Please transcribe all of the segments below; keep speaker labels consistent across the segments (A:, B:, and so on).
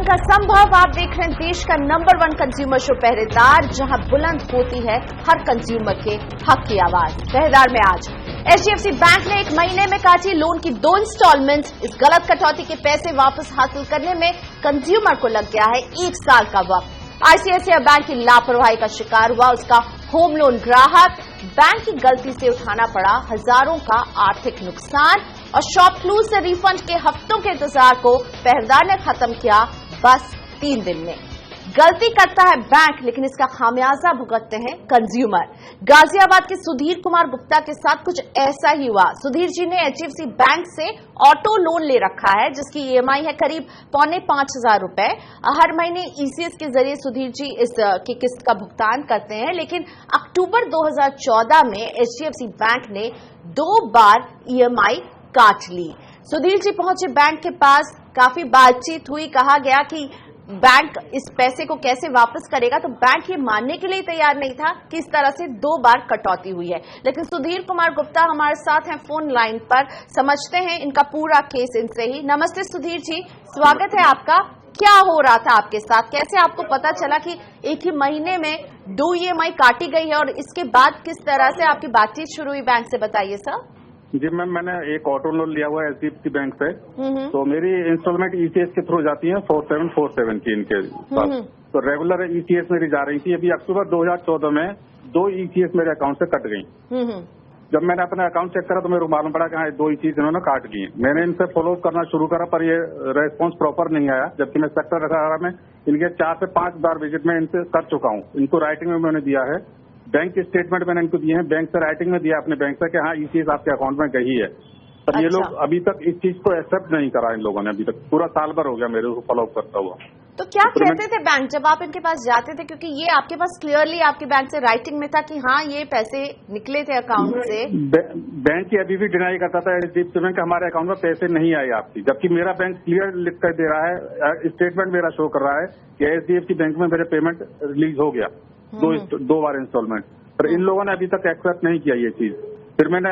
A: का संभव। आप देख रहे हैं देश का नंबर 1 कंज्यूमर शो पहरेदार, जहां बुलंद होती है हर कंज्यूमर के हक की आवाज। पहरेदार में आज एचडीएफसी बैंक ने 1 महीने में काटी लोन की 2 इंस्टॉलमेंट। इस गलत कटौती के पैसे वापस हासिल करने में कंज्यूमर को लग गया है 1 साल का वक्त। आईसीआईसीआई बैंक की लापरवाही का शिकार हुआ उसका होम लोन ग्राहक। बैंक की गलती से उठाना पड़ा हजारों का आर्थिक नुकसान और शॉपक्लूज से रिफंड के हफ्तों के इंतजार को पहरेदार ने खत्म किया बस 3 दिन में। गलती करता है बैंक, लेकिन इसका खामियाजा भुगतते हैं कंज्यूमर। गाजियाबाद के सुधीर कुमार गुप्ता के साथ कुछ ऐसा ही हुआ। सुधीर जी ने एचडीएफसी बैंक से ऑटो लोन ले रखा है, जिसकी ईएमआई है करीब 4,500 रुपए। हर महीने ईसीएस के जरिए सुधीर जी की किस्त का भुगतान करते हैं, लेकिन अक्टूबर 2014 में एचडीएफसी बैंक ने 2 बार ईएमआई काट ली। सुधीर जी पहुंचे बैंक के पास, काफी बातचीत हुई, कहा गया कि बैंक इस पैसे को कैसे वापस करेगा, तो बैंक ये मानने के लिए तैयार नहीं था कि इस तरह से 2 बार कटौती हुई है। लेकिन सुधीर कुमार गुप्ता हमारे साथ हैं फोन लाइन पर, समझते हैं इनका पूरा केस इनसे ही। नमस्ते सुधीर जी, स्वागत है आपका। क्या हो रहा था आपके साथ, कैसे आपको पता चला कि 1 ही महीने में 2 ईएमआई काटी गई है, और इसके बाद किस तरह से आपकी बातचीत शुरू हुई बैंक से, बताइए सर।
B: जी मैम, मैंने एक ऑटो लोन लिया हुआ है एचडीएफसी बैंक से। तो मेरी इंस्टॉलमेंट ईसीएस के थ्रू जाती है 4747 की इनके पास। तो रेगुलर ईसीएस मेरी जा रही थी। अभी अक्टूबर 2014 में 2 ईसीएस मेरे अकाउंट से कट गई। जब मैंने अपना अकाउंट चेक करा तो मेरे को मालूम पड़ा कि हाँ 2 ईसीएस इन्होंने काट दी। मैंने इनसे फॉलो करना शुरू करा, पर ये रेस्पॉन्स प्रॉपर नहीं आया। जबकि मैं सेक्टर रखा में इनके 4 से 5 बार विजिट में इनसे कर चुका हूँ। इनको राइटिंग में मैंने दिया है, बैंक के स्टेटमेंट मैंने इनको दिए हैं, बैंक से राइटिंग में दिया अपने बैंक से कि हाँ ईसीएस आपके अकाउंट में गई है। पर ये लोग अभी तक इस चीज को एक्सेप्ट नहीं करा इन लोगों ने। अभी तक पूरा साल भर हो गया मेरे को फॉलो अप करता हुआ।
A: तो क्या कहते थे बैंक जब आप इनके पास जाते थे, क्योंकि ये आपके पास क्लियरली आपके बैंक से राइटिंग में था कि हाँ ये पैसे निकले थे अकाउंट से।
B: बैंक की अभी भी डिनाई करता था एचडीएफसी बैंक, हमारे अकाउंट में पैसे नहीं आए आपकी। जबकि मेरा बैंक क्लियर लिख कर दे रहा है, स्टेटमेंट मेरा शो कर रहा है कि एचडीएफसी बैंक में मेरे पेमेंट रिलीज हो गया 2 बार इंस्टॉलमेंट। पर इन लोगों ने अभी तक एक्सेप्ट नहीं किया ये चीज। फिर मैंने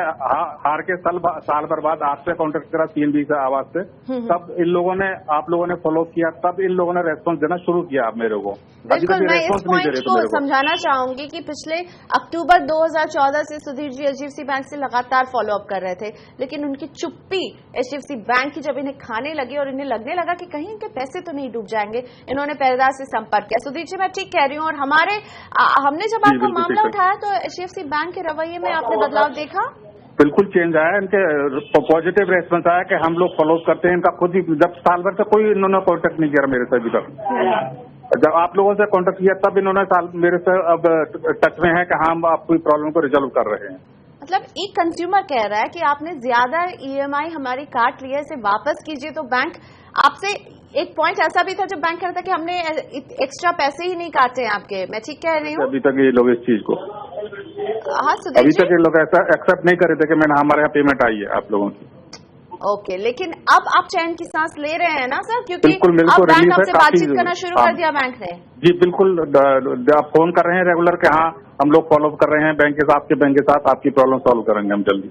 B: हार के साल भर बाद आपसे कॉन्टेक्ट करा सीएनबी से आवाज से, तब इन लोगों ने आप लोगों ने फॉलो किया, तब इन लोगों ने रेस्पॉन्स देना शुरू किया आप मेरे को।
A: बिल्कुल, मैं इस पॉइंट को समझाना चाहूंगी कि पिछले अक्टूबर 2014 से सुधीर जी एचडीएफसी बैंक से लगातार फॉलो अप कर रहे थे, लेकिन उनकी चुप्पी एचडीएफसी बैंक की जब इन्हें खाने लगी और इन्हें लगने लगा कि कहीं इनके पैसे तो नहीं डूब जाएंगे, इन्होंने पहरेदार से संपर्क किया। सुधीर जी मैं ठीक कह रही हूँ। और हमने जब आपका मामला उठाया तो एचडीएफसी बैंक के रवैये में आपने बदलाव देखा?
B: बिल्कुल चेंज आया, इनके पॉजिटिव रेस्पॉन्स आया कि हम लोग फॉलो करते हैं इनका खुद ही। जब साल भर से कोई इन्होंने कॉन्टेक्ट नहीं किया मेरे से अभी तक। जब आप लोगों से कॉन्टेक्ट किया तब इन्होंने मेरे से अब टच में है कि हाँ हम आपकी प्रॉब्लम को रिजॉल्व कर रहे हैं।
A: मतलब एक कंज्यूमर कह रहा है कि आपने ज्यादा ईएमआई हमारी काट ली है, इसे वापस कीजिए। तो बैंक आपसे एक पॉइंट ऐसा भी था जब बैंक कह रहा था कि हमने एक्स्ट्रा पैसे ही नहीं काटे हैं आपके। मैं ठीक कह रही हूँ?
B: अभी तक ये लोग इस चीज को अभी तक ये लोग ऐसा एक्सेप्ट नहीं कर रहे थे कि मैंने हमारे यहाँ पेमेंट आई है आप लोगों की।
A: ओके, लेकिन अब आप चैन की सांस ले रहे हैं ना सर, क्योंकि
B: बिल्कुल,
A: अब बैंक आपसे बातचीत करना शुरू कर दिया बैंक ने?
B: जी बिल्कुल, आप फोन कर रहे हैं रेगुलर के हाँ हम लोग फॉलो अप कर रहे हैं बैंक के साथ, आपके बैंक के साथ आपकी प्रॉब्लम सॉल्व करेंगे हम जल्दी।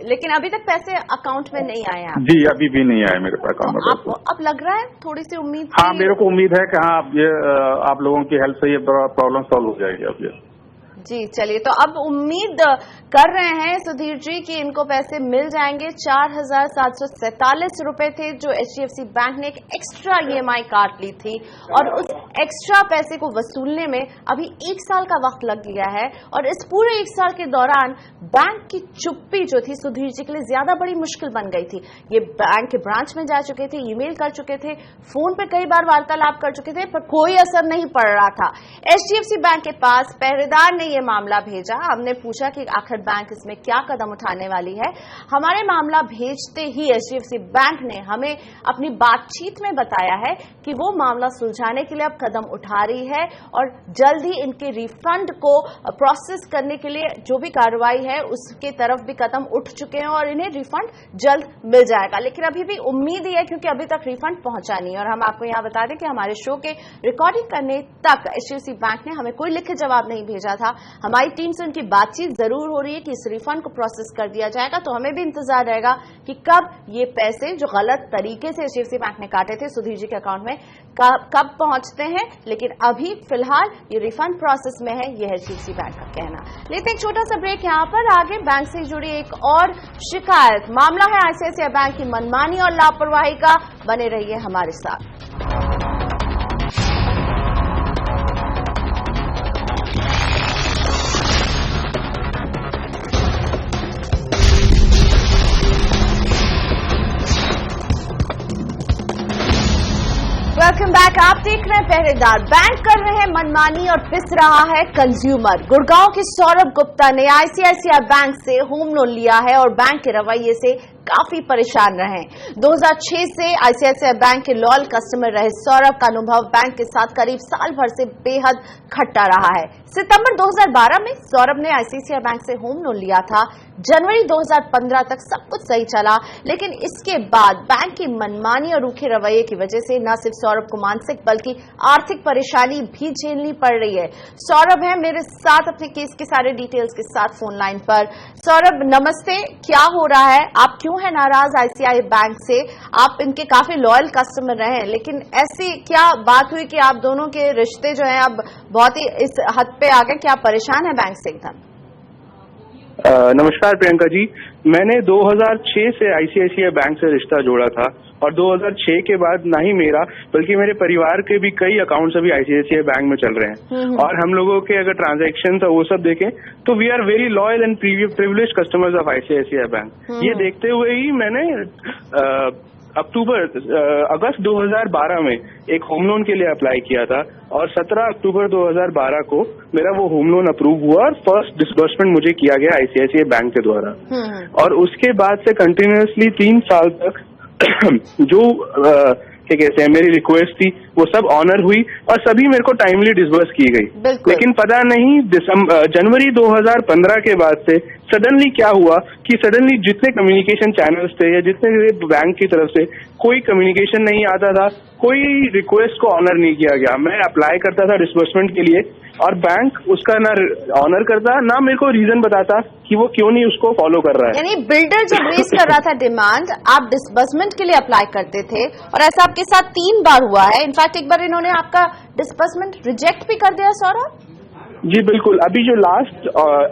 A: लेकिन अभी तक पैसे अकाउंट में नहीं आए हैं?
B: जी अभी भी नहीं आए मेरे अकाउंट में।
A: आपको अब लग रहा है थोड़ी सी उम्मीद?
B: हाँ मेरे को उम्मीद है कि हाँ ये आप लोगों की हेल्प से ये प्रॉब्लम सॉल्व हो जाएगी अब ये।
A: जी चलिए, तो अब उम्मीद कर रहे हैं सुधीर जी कि इनको पैसे मिल जाएंगे। 4,747 रुपए थे जो एचडीएफसी बैंक ने एक एक्स्ट्रा ईएमआई काट ली थी, और उस एक्स्ट्रा पैसे को वसूलने में अभी 1 साल का वक्त लग गया है। और इस पूरे 1 साल के दौरान बैंक की चुप्पी जो थी सुधीर जी के लिए ज्यादा बड़ी मुश्किल बन गई थी। ये बैंक के ब्रांच में जा चुके थे, ईमेल कर चुके थे, फोन पे कई बार वार्तालाप कर चुके थे, पर कोई असर नहीं पड़ रहा था। एचडीएफसी बैंक के पास पहरेदार ने ये मामला भेजा। हमने पूछा कि आखिर बैंक इसमें क्या कदम उठाने वाली है। हमारे मामला भेजते ही एचडीएफसी बैंक ने हमें अपनी बातचीत में बताया है कि वो मामला सुलझाने के लिए अब कदम उठा रही है, और जल्द ही इनके रिफंड को प्रोसेस करने के लिए जो भी कार्रवाई है उसके तरफ भी कदम उठ चुके हैं, और इन्हें रिफंड जल्द मिल जाएगा। लेकिन अभी भी उम्मीद ही है, क्योंकि अभी तक रिफंड पहुंचा नहीं है। और हम आपको यहां बता दें कि हमारे शो के रिकॉर्डिंग करने तक एचडीएफसी बैंक ने हमें कोई लिखित जवाब नहीं भेजा था हमारी टीम से उनकी बातचीत जरूर हो रही है कि इस रिफंड को प्रोसेस कर दिया जाएगा, तो हमें भी इंतजार रहेगा कि कब ये पैसे जो गलत तरीके से एचडीएफसी बैंक ने काटे थे सुधीर जी के अकाउंट में कब पहुंचते हैं। लेकिन अभी फिलहाल ये रिफंड प्रोसेस में है, यह है एचडीएफसी बैंक का कहना। लेते हैं एक छोटा सा ब्रेक। यहाँ पर आगे बैंक से जुड़ी एक और शिकायत, मामला है आईसीआईसीआई बैंक की मनमानी और लापरवाही का। बने रहिए हमारे साथ। Welcome back. आप देख रहे हैं पहरेदार। बैंक कर रहे हैं मनमानी और पिस रहा है कंज्यूमर। गुड़गांव के सौरभ गुप्ता ने आईसीआईसीआई बैंक से होम लोन लिया है और बैंक के रवैये से काफी परेशान रहे। 2006 से आईसीआईसीआई बैंक के लॉयल कस्टमर रहे सौरभ का अनुभव बैंक के साथ करीब साल भर से बेहद खट्टा रहा है। सितंबर 2012 में सौरभ ने आईसीआईसीआई बैंक से होम लोन लिया था। जनवरी 2015 तक सब कुछ सही चला, लेकिन इसके बाद बैंक की मनमानी और रूखे रवैये की वजह से न सिर्फ सौरभ को मानसिक बल्कि आर्थिक परेशानी भी झेलनी पड़ रही है। सौरभ है मेरे साथ अपने केस के सारे डिटेल्स के साथ फोन लाइन पर। सौरभ नमस्ते, क्या हो रहा है? आप क्यों है नाराज आईसीआई बैंक से? आप इनके काफी लॉयल कस्टमर रहे हैं, लेकिन ऐसी क्या बात हुई कि आप दोनों के रिश्ते जो हैं अब बहुत ही इस हद पे आ गए कि आप परेशान हैं बैंक से एकदम?
C: नमस्कार प्रियंका जी, मैंने 2006 से आईसीआईसीआई बैंक से रिश्ता जोड़ा था और 2006 के बाद ना ही मेरा बल्कि मेरे परिवार के भी कई अकाउंट्स अभी आईसीआईसीआई बैंक में चल रहे हैं। और हम लोगों के अगर ट्रांजैक्शन वो सब देखें तो we are very loyal and privileged customers of ICICI bank. ये देखते हुए ही मैंने अगस्त 2012 में एक होम लोन के लिए अप्लाई किया था और 17 अक्टूबर 2012 को मेरा वो होम लोन अप्रूव हुआ और फर्स्ट डिसबर्समेंट मुझे किया गया आईसीआईसीआई बैंक के द्वारा। और उसके बाद से कंटिन्यूअसली 3 साल तक जो क्या कहते हैं मेरी रिक्वेस्ट थी वो सब ऑनर हुई और सभी मेरे को टाइमली डिसबर्स की गई। लेकिन पता नहीं जनवरी 2015 के बाद से सडनली क्या हुआ कि सडनली जितने कम्युनिकेशन चैनल्स थे या जितने बैंक की तरफ से कोई कम्युनिकेशन नहीं आता था, कोई रिक्वेस्ट को ऑनर नहीं किया गया। मैं अप्लाई करता था डिसबर्समेंट के लिए और बैंक उसका ना ऑनर करता ना मेरे को रीजन बताता कि वो क्यों नहीं उसको फॉलो कर रहा है।
A: यानी बिल्डर जब रेज कर रहा था डिमांड, आप डिसबर्समेंट के लिए अप्लाई करते थे और ऐसा आपके साथ 3 बार हुआ है। इनफैक्ट एक बार इन्होंने आपका डिसबर्समेंट रिजेक्ट भी कर दिया सौरभ।
C: जी बिल्कुल, अभी जो लास्ट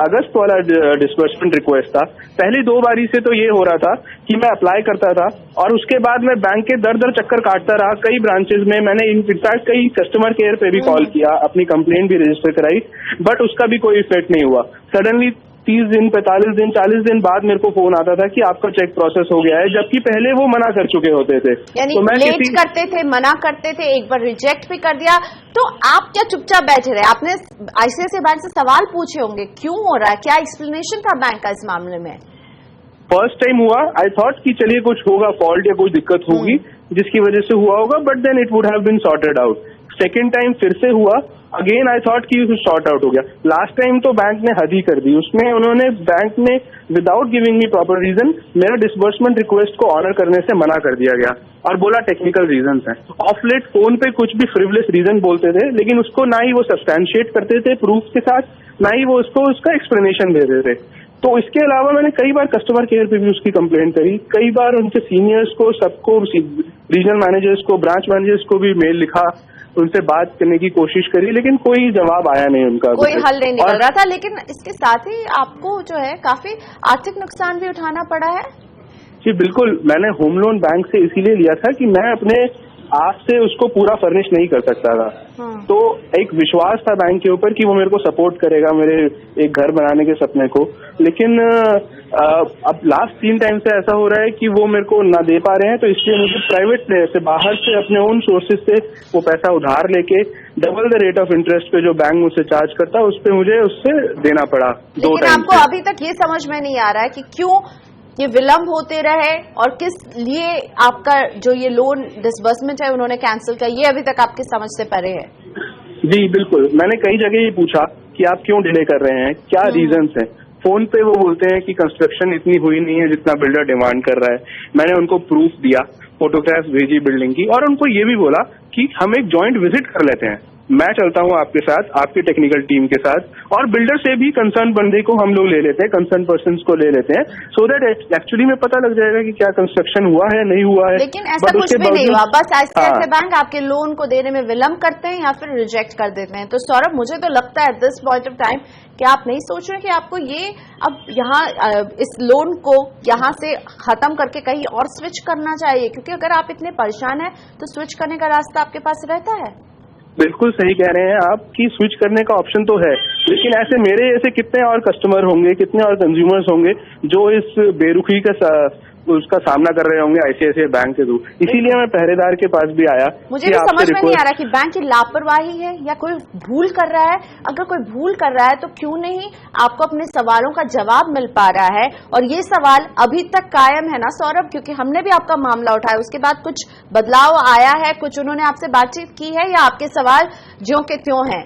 C: अगस्त वाला डिसबर्समेंट रिक्वेस्ट था, पहली 2 बारी से तो ये हो रहा था कि मैं अप्लाई करता था और उसके बाद मैं बैंक के दर चक्कर काटता रहा। कई ब्रांचेस में मैंने इनफैक्ट कई कस्टमर केयर पे भी कॉल किया, अपनी कंप्लेंट भी रजिस्टर कराई, बट उसका भी कोई इफेक्ट नहीं हुआ। सडनली 30 दिन, 45 दिन, 40 दिन बाद मेरे को फोन आता था कि आपका चेक प्रोसेस हो गया है, जबकि पहले वो मना कर चुके होते थे।
A: यानी तो लेट करते थे, मना करते थे, एक बार रिजेक्ट भी कर दिया। तो आप क्या चुपचाप बैठे रहे? आपने आईसीआईसीआई बैंक से सवाल पूछे होंगे क्यों हो रहा है, क्या एक्सप्लेनेशन था बैंक का इस मामले में?
C: फर्स्ट टाइम हुआ, आई थॉट कि चलिए कुछ होगा, फॉल्ट या कुछ दिक्कत होगी जिसकी वजह से हुआ होगा, but then it would have been sorted out. Second time फिर से हुआ, अगेन आई थॉट कि सॉर्ट आउट हो गया। लास्ट टाइम तो बैंक ने हद ही कर दी, उसमें उन्होंने बैंक ने without giving me proper reason मेरा डिसबर्समेंट रिक्वेस्ट को ऑनर करने से मना कर दिया गया और बोला टेक्निकल रीजंस हैं। ऑफ लेट फोन पे कुछ भी फ्रिवलेस रीजन बोलते थे, लेकिन उसको ना ही वो सब्सटैंशिएट करते थे प्रूफ के साथ, ना ही वो उसको उसका एक्सप्लेनेशन देते थे। तो इसके अलावा मैंने कई बार कस्टमर केयर पे भी उसकी कंप्लेंट करी, कई बार उनके सीनियर्स को, सबको, रीजनल मैनेजर्स को, ब्रांच मैनेजर्स को भी मेल लिखा, उनसे बात करने की कोशिश करी, लेकिन कोई जवाब आया नहीं उनका,
A: कोई हल नहीं निकल रहा था। लेकिन इसके साथ ही आपको जो है काफी आर्थिक नुकसान भी उठाना पड़ा है।
C: जी बिल्कुल, मैंने होम लोन बैंक से इसीलिए लिया था कि मैं अपने आप से उसको पूरा फर्निश नहीं कर सकता था। तो एक विश्वास था बैंक के ऊपर कि वो मेरे को सपोर्ट करेगा मेरे एक घर बनाने के सपने को। लेकिन अब लास्ट 3 टाइम से ऐसा हो रहा है कि वो मेरे को ना दे पा रहे हैं, तो इसलिए मुझे प्राइवेट प्लेयर से, बाहर से, अपने ओन सोर्सेज से वो पैसा उधार लेके double the rate of interest पे जो बैंक मुझसे चार्ज करता, उस पे मुझे उससे देना पड़ा 2 टाइम।
A: लेकिन आपको अभी तक ये समझ में नहीं आ रहा है कि क्यों ये विलंब होते रहे और किस लिए आपका जो ये लोन डिसबर्समेंट है उन्होंने कैंसिल किया, ये अभी तक आपकी समझ से परे है?
C: जी बिल्कुल, मैंने कई जगह ये पूछा कि आप क्यों डिले कर रहे हैं, क्या रीजंस हैं। फोन पे वो बोलते हैं कि कंस्ट्रक्शन इतनी हुई नहीं है जितना बिल्डर डिमांड कर रहा है। मैंने उनको प्रूफ दिया, फोटोग्राफ्स भेजी बिल्डिंग की, और उनको ये भी बोला कि हम एक जॉइंट विजिट कर लेते हैं। मैं चलता हूँ आपके साथ, आपके टेक्निकल टीम के साथ, और बिल्डर से भी कंसर्न बंदे को हम लोग ले लेते हैं, कंसर्न पर्सन को ले लेते हैं, सो दैट एक्चुअली में पता लग जाएगा कि क्या कंस्ट्रक्शन हुआ है, नहीं हुआ है।
A: लेकिन ऐसा कुछ भी नहीं हुआ, बस ICICI बैंक आपके लोन को देने में विलंब करते हैं या फिर रिजेक्ट कर देते हैं। तो सौरभ, मुझे तो लगता है दिस पॉइंट ऑफ टाइम कि आप नहीं सोच रहे कि आपको ये अब यहाँ इस लोन को यहाँ से खत्म करके कहीं और स्विच करना चाहिए, क्योंकि अगर आप इतने परेशान हैं तो स्विच करने का रास्ता आपके पास रहता है।
C: बिल्कुल सही कह रहे हैं आप कि स्विच करने का ऑप्शन तो है, लेकिन ऐसे मेरे ऐसे कितने और कस्टमर होंगे, कितने और कंज्यूमर्स होंगे जो इस बेरुखी का उसका सामना कर रहे होंगे ICICI बैंक के थ्रू। इसीलिए मैं पहरेदार के पास भी आया।
A: मुझे भी समझ में नहीं आ रहा कि बैंक की लापरवाही है या कोई भूल कर रहा है। अगर कोई भूल कर रहा है तो क्यों नहीं आपको अपने सवालों का जवाब मिल पा रहा है, और ये सवाल अभी तक कायम है ना सौरभ, क्योंकि हमने भी आपका मामला उठाया, उसके बाद कुछ बदलाव आया है, कुछ उन्होंने आपसे बातचीत की है, या आपके सवाल ज्यों के त्यों हैं?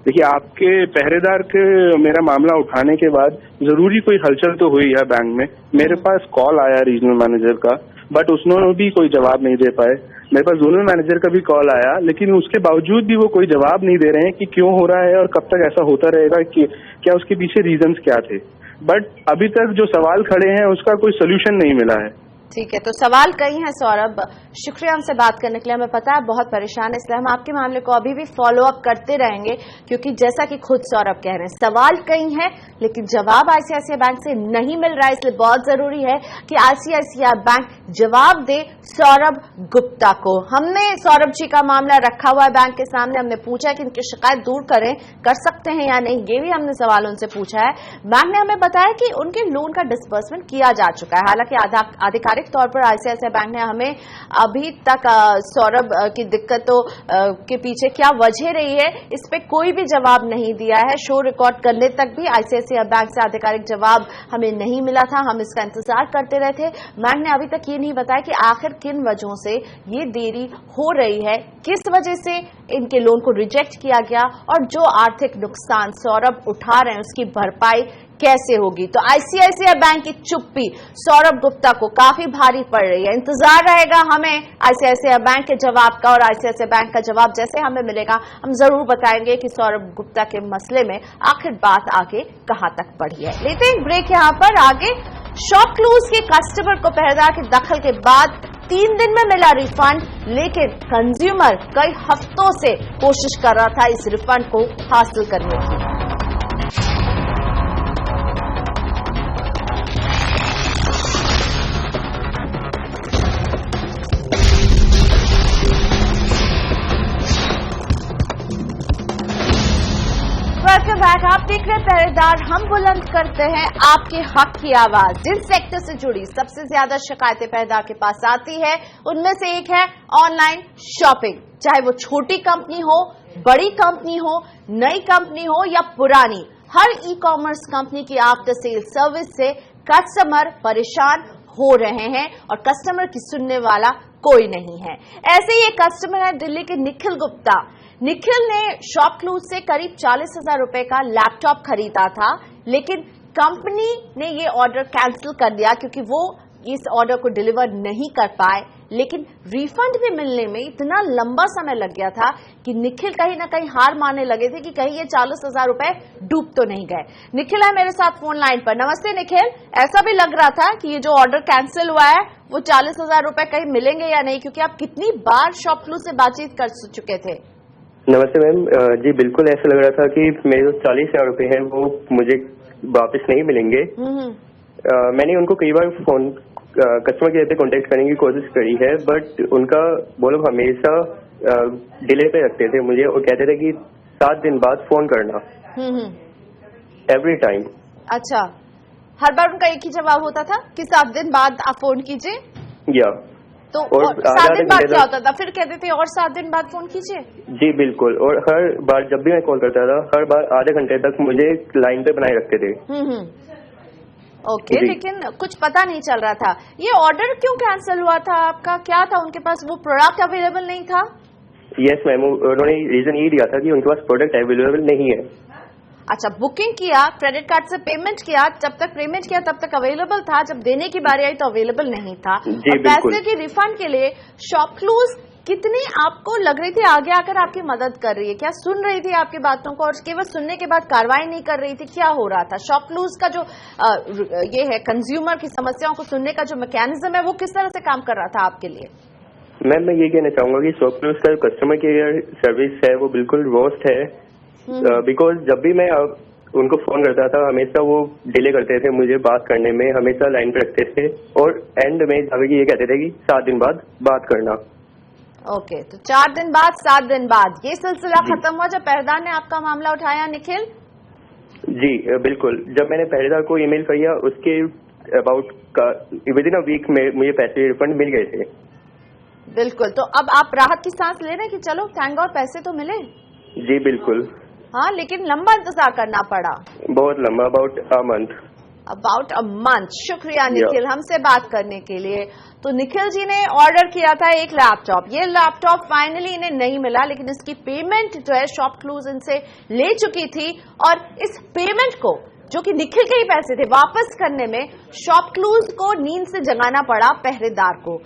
C: देखिए, आपके पहरेदार के मेरा मामला उठाने के बाद जरूरी कोई हलचल तो हुई है बैंक में। मेरे पास कॉल आया रीजनल मैनेजर का, बट उसने भी कोई जवाब नहीं दे पाए। मेरे पास जोनल मैनेजर का भी कॉल आया, लेकिन उसके बावजूद भी वो कोई जवाब नहीं दे रहे हैं कि क्यों हो रहा है और कब तक ऐसा होता रहेगा, कि क्या उसके पीछे रीजंस क्या थे। बट अभी तक जो सवाल खड़े हैं उसका कोई सोल्यूशन नहीं मिला है।
A: ठीक है, तो सवाल कई हैं सौरभ। शुक्रिया हमसे बात करने के लिए। हमें पता है बहुत परेशान है, इसलिए हम आपके मामले को अभी भी फॉलो अप करते रहेंगे, क्योंकि जैसा कि खुद सौरभ कह रहे हैं, सवाल कई हैं लेकिन जवाब ICICI बैंक से नहीं मिल रहा है। इसलिए बहुत जरूरी है कि ICICI बैंक जवाब दे सौरभ गुप्ता को। हमने सौरभ जी का मामला रखा हुआ है बैंक के सामने, हमने पूछा कि इनकी शिकायत दूर कर सकते हैं या नहीं, ये भी हमने सवाल उनसे पूछा है। बैंक ने हमें बताया कि उनके लोन का डिसबर्समेंट किया जा चुका है। हालांकि आधिकारिक तौर पर ICICI बैंक ने हमें अभी तक सौरभ की दिक्कतों के पीछे क्या वजह रही है, इस पे कोई भी जवाब नहीं दिया है। शो रिकॉर्ड करने तक भी ICICI बैंक से आधिकारिक जवाब हमें नहीं मिला था, हम इसका इंतजार करते रहे थे। बैंक ने अभी तक ये नहीं बताया कि आखिर किन वजहों से ये देरी हो रही है, किस वजह से इनके लोन को रिजेक्ट किया गया, और जो आर्थिक नुकसान सौरभ उठा रहे हैं उसकी भरपाई कैसे होगी। तो ICICI बैंक की चुप्पी सौरभ गुप्ता को काफी भारी पड़ रही है। इंतजार रहेगा हमें ICICI बैंक के जवाब का, और ICICI बैंक का जवाब जैसे हमें मिलेगा हम जरूर बताएंगे कि सौरभ गुप्ता के मसले में आखिर बात आगे कहां तक बढ़ी है। लेते हैं ब्रेक यहां पर। आगे शॉपक्लूज के कस्टमर को पहरेदार के दखल के बाद 3 दिन में मिला रिफंड, लेकिन कंज्यूमर कई हफ्तों से कोशिश कर रहा था इस रिफंड को हासिल करने की। Welcome back. आप देख रहे हैं पहरेदार, हम बुलंद करते हैं आपके हक की आवाज। जिन सेक्टर से जुड़ी सबसे ज्यादा शिकायतें पहरेदार के पास आती है उनमें से एक है ऑनलाइन शॉपिंग। चाहे वो छोटी कंपनी हो, बड़ी कंपनी हो, नई कंपनी हो या पुरानी, हर ई कॉमर्स कंपनी की आफ्टर सेल सर्विस से कस्टमर परेशान हो रहे हैं और कस्टमर की सुनने वाला कोई नहीं है। ऐसे ही एक कस्टमर है दिल्ली के निखिल गुप्ता। निखिल ने शॉपक्लूज से करीब 40,000 रुपए का लैपटॉप खरीदा था, लेकिन कंपनी ने ये ऑर्डर कैंसिल कर दिया क्योंकि वो इस ऑर्डर को डिलीवर नहीं कर पाए। लेकिन रिफंड भी मिलने में इतना लंबा समय लग गया था कि निखिल कहीं ना कहीं हार मानने लगे थे कि कहीं ये 40,000 रुपए डूब तो नहीं गए। निखिल है मेरे साथ फोन लाइन पर। नमस्ते निखिल। ऐसा भी लग रहा था कि ये जो ऑर्डर कैंसिल हुआ है वो 40,000 रुपए कहीं मिलेंगे या नहीं, क्योंकि आप कितनी बार शॉपक्लूज से बातचीत कर चुके थे।
D: नमस्ते मैम जी, बिल्कुल ऐसा लग रहा था कि मेरे जो 40,000 रुपए हैं वो मुझे वापस नहीं मिलेंगे। मैंने उनको कई बार फोन कस्टमर केयर पे कांटेक्ट करने की कोशिश करी है, बट उनका वो लोग हमेशा डिले पे रखते थे मुझे और कहते थे कि 7 दिन बाद फोन करना एवरी टाइम।
A: अच्छा, हर बार उनका एक ही जवाब होता था कि 7 दिन बाद आप फोन कीजिए।
D: या
A: तो और 7 दिन बाद क्या होता था? फिर कहते थे और 7 दिन बाद फोन कीजिए।
D: जी बिल्कुल, और हर बार जब भी मैं कॉल करता था हर बार आधे घंटे तक मुझे लाइन पे बनाए रखते थे।
A: ओके, लेकिन कुछ पता नहीं चल रहा था। ये ऑर्डर क्यों कैंसिल हुआ था आपका? क्या था उनके पास? वो प्रोडक्ट अवेलेबल नहीं था?
D: यस मैम, उन्होंने रीजन ये दिया था कि उनके पास प्रोडक्ट अवेलेबल नहीं है।
A: अच्छा, बुकिंग किया, क्रेडिट कार्ड से पेमेंट किया, जब तक पेमेंट किया तब तक अवेलेबल था, जब देने की बारी आई तो अवेलेबल नहीं था।
D: जी,
A: और पैसे की रिफंड के लिए शॉपक्लूज कितनी आपको लग रही थी आगे आकर आपकी मदद कर रही है? क्या सुन रही थी आपकी बातों को और केवल सुनने के बाद कार्रवाई नहीं कर रही थी? क्या हो रहा था? शॉपक्लूज का जो ये है कंज्यूमर की समस्याओं को सुनने का जो मैकेनिज्म है वो किस तरह से काम कर रहा था आपके लिए?
D: मैम मैं ये कहना चाहूंगा कि शॉपक्लूज का जो कस्टमर केयर सर्विस है वो बिल्कुल वर्स्ट है, बिकॉज जब भी मैं उनको फोन करता था हमेशा वो डिले करते थे मुझे बात करने में, हमेशा लाइन पे रखते थे और एंड में जाके ये कहते थे कि 7 दिन बाद बात करना।
A: ओके, तो 4 दिन बाद 7 दिन बाद ये सिलसिला खत्म हुआ जब पहरेदार ने आपका मामला उठाया निखिल?
D: जी बिल्कुल, जब मैंने पहरेदार को ईमेल किया उसके about within a week में मुझे पैसे रिफंड मिल गए थे।
A: बिल्कुल, तो अब आप राहत की सांस ले रहे हैं कि चलो थैंक गॉड पैसे तो मिले?
D: जी बिल्कुल।
A: हाँ, लेकिन लंबा इंतजार करना पड़ा।
D: बहुत लंबा,
A: अबाउट अ मंथ। शुक्रिया निखिल हमसे बात करने के लिए। तो निखिल जी ने ऑर्डर किया था एक लैपटॉप, ये लैपटॉप फाइनली इन्हें नहीं मिला, लेकिन इसकी पेमेंट जो है शॉपक्लूज इनसे ले चुकी थी और इस पेमेंट को जो कि निखिल के ही पैसे थे वापस करने में शॉपक्लूज को नींद से जगाना पड़ा पहरेदार को।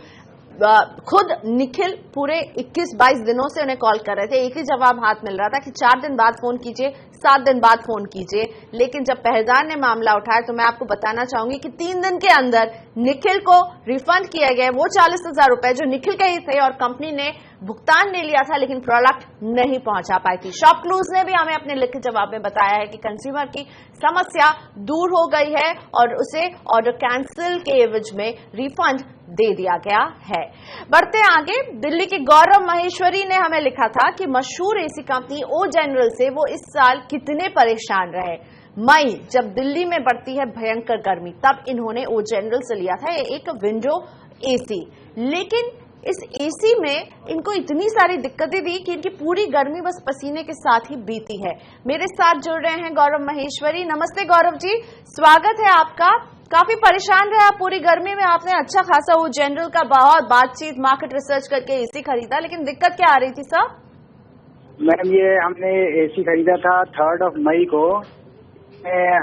A: खुद निखिल पूरे 21-22 दिनों से उन्हें कॉल कर रहे थे, एक ही जवाब हाथ मिल रहा था कि 4 दिन बाद फोन कीजिए, 7 दिन बाद फोन कीजिए। लेकिन जब पहरेदार ने मामला उठाया तो मैं आपको बताना चाहूंगी कि 3 दिन के अंदर निखिल को रिफंड किया गया वो 40,000 रुपए जो निखिल के ही थे और कंपनी ने भुगतान ले लिया था, लेकिन प्रोडक्ट नहीं पहुंचा पाई थी। शॉपक्लूज ने भी हमें अपने लिखित जवाब में बताया है कि कंज्यूमर की समस्या दूर हो गई है और उसे ऑर्डर कैंसिल के एवज में रिफंड दे दिया गया है। बढ़ते आगे, दिल्ली की गौरव महेश्वरी ने हमें लिखा था कि मशहूर एसी कंपनी ओ जनरल से वो इस साल कितने परेशान रहे। मई जब दिल्ली में बढ़ती है भयंकर गर्मी तब इन्होंने ओ जनरल से लिया था एक विंडो एसी, लेकिन इस एसी में इनको इतनी सारी दिक्कतें दी कि इनकी पूरी गर्मी बस पसीने के साथ ही बीती है। मेरे साथ जुड़ रहे हैं गौरव महेश्वरी। नमस्ते गौरव जी, स्वागत है आपका। काफी परेशान रहे आप पूरी गर्मी में, आपने अच्छा खासा वो जनरल का बहुत बातचीत मार्केट रिसर्च करके एसी खरीदा, लेकिन दिक्कत क्या आ रही थी सर?
E: मैम ये हमने एसी खरीदा था 3 मई को,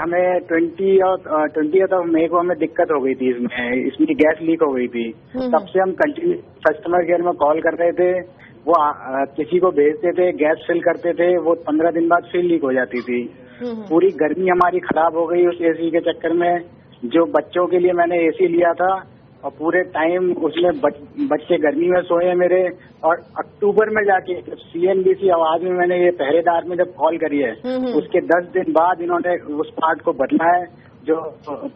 E: हमें 20 मई को हमें दिक्कत हो गई थी, इसमें गैस लीक हो गई थी। तब से हम कंटिन्यू कस्टमर केयर में कॉल कर रहे थे, वो किसी को भेजते थे, गैस फिल करते थे, वो 15 दिन बाद फिर लीक हो जाती थी। पूरी गर्मी हमारी खराब हो गई उस एसी के चक्कर में। जो बच्चों के लिए मैंने एसी लिया था और पूरे टाइम उसमें बच्चे गर्मी में सोए मेरे, और अक्टूबर में जाके CNBC आवाज में मैंने ये पहरेदार में जब कॉल करी है उसके 10 दिन बाद इन्होंने उस पार्ट को बदला है जो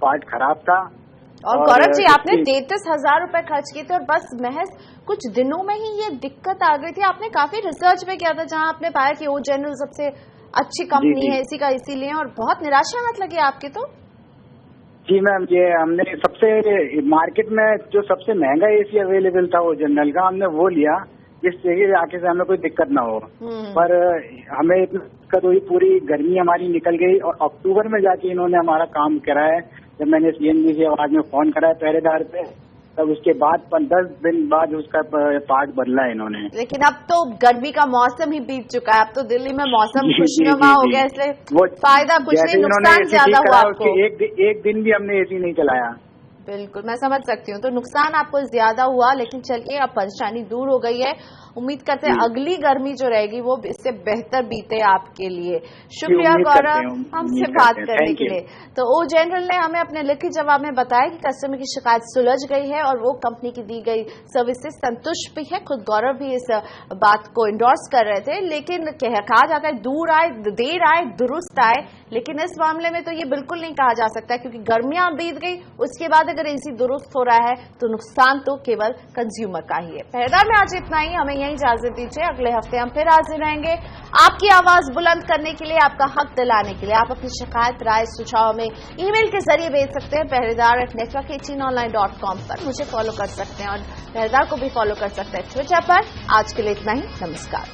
E: पार्ट खराब था।
A: और गौरव जी आपने 33,000 रुपए खर्च किए थे और बस महज कुछ दिनों में ही ये दिक्कत आ गई थी। आपने काफी रिसर्च भी किया था जहां आपने पाया कि ओ जनरल सबसे अच्छी कंपनी है एसी का, इसीलिए, और बहुत निराशा मत लगी आपकी तो?
E: जी मैम, ये हमने सबसे मार्केट में जो सबसे महंगा एसी अवेलेबल था वो जनरल का, हमने वो लिया जिससे आके से हमें कोई दिक्कत ना हो। पर हमें इतनी दिक्कत हुई, पूरी गर्मी हमारी निकल गई और अक्टूबर में जाके इन्होंने हमारा काम करा है। जब मैंने CNBC आवाज में फोन करा है पहरेदार पे, तब उसके बाद 10 दिन बाद उसका पार्ट बदला है इन्होंने।
A: लेकिन अब तो गर्मी का मौसम ही बीत चुका है, अब तो दिल्ली में मौसम खुशनुमा हो गया, इसलिए फायदा कुछ नहीं, नुकसान ज्यादा हुआ आपको।
E: एक दिन भी हमने एसी नहीं चलाया।
A: बिल्कुल, मैं समझ सकती हूँ, तो नुकसान आपको ज्यादा हुआ, लेकिन चलिए अब परेशानी दूर हो गई है। उम्मीद करते हैं अगली गर्मी जो रहेगी वो इससे बेहतर बीते आपके लिए। शुक्रिया गौरव हमसे बात करने के लिए। तो ओ जनरल ने हमें अपने लिखित जवाब में बताया कि कस्टमर की शिकायत सुलझ गई है और वो कंपनी की दी गई सर्विस से संतुष्ट भी है। खुद गौरव भी इस बात को इंडोर्स कर रहे थे, लेकिन कहा जाता है दूर आए देर आए दुरुस्त आए, लेकिन इस मामले में तो ये बिल्कुल नहीं कहा जा सकता, क्योंकि गर्मियां बीत गई उसके बाद अगर एसी दुरुस्त हो रहा है तो नुकसान तो केवल कंज्यूमर का ही है। पहरेदार में आज इतना ही, हमें यही इजाजत दीजिए। अगले हफ्ते हम फिर हाजिर रहेंगे आपकी आवाज बुलंद करने के लिए, आपका हक दिलाने के लिए। आप अपनी शिकायत, राय, सुझाव में ईमेल के जरिए भेज सकते हैं pehredar@network18online.com पर। मुझे फॉलो कर सकते हैं और पहरेदार को भी फॉलो कर सकते हैं ट्विटर पर। आज के लिए इतना ही, नमस्कार।